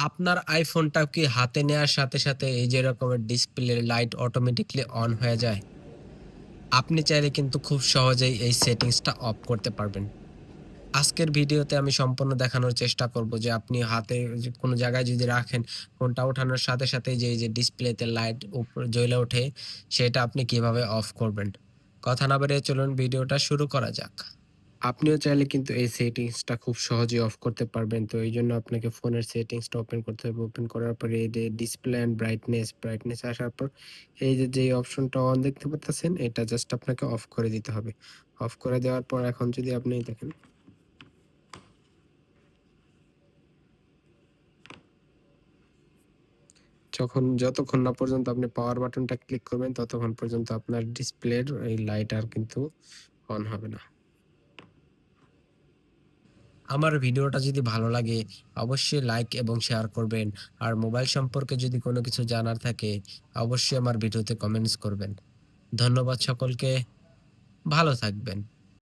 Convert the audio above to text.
আপনার আইফোনটা কি হাতে নেওয়ার সাথে, সাথে এই যে রকমের ডিসপ্লে লাইট অটোমেটিক্যালি অন হয়ে যায়? আপনি চাইলে কিন্তু খুব সহজেই এই সেটিংসটা অফ করতে পারবেন। আজকের ভিডিওতে আমি সম্পূর্ণ দেখানোর চেষ্টা করব যে আপনি হাতে যে কোনো জায়গায় যদি রাখেন, ফোনটা ওঠানোর সাথে, সাথেই যে এই যে ডিসপ্লেতে লাইট জ্বলে ওঠে, সেটা আপনি কিভাবে অফ করবেন। কথা না বাড়িয়ে চলুন ভিডিওটা শুরু করা যাক। আপনিও চাইলে কিন্তু এই সেটিংসটা খুব সহজেই অফ করতে পারবেন। তো এইজন্য আপনাকে ফোনের সেটিংসটা ওপেন করতে হবে। ওপেন করার পরে এই যে ডিসপ্লে অ্যান্ড ব্রাইটনেস আসার পর এই যে যেই অপশনটা অন দেখতে পারতেছেন, এটা জাস্ট আপনাকে অফ করে দিতে হবে। অফ করে দেওয়ার পর এখন যদি আপনি দেখেন যতক্ষণ না পর্যন্ত আপনি পাওয়ার বাটনটা ক্লিক করবেন, ততক্ষণ পর্যন্ত আপনার ডিসপ্লের এই লাইট আর কিন্তু অন হবে না। আমার ভিডিওটা যদি ভালো লাগে অবশ্যই লাইক এবং শেয়ার করবেন। আর মোবাইল সম্পর্কে যদি কোনো কিছু জানার থাকে অবশ্যই আমার ভিডিওতে কমেন্টস করবেন। ধন্যবাদ সকলকে। ভালো থাকবেন।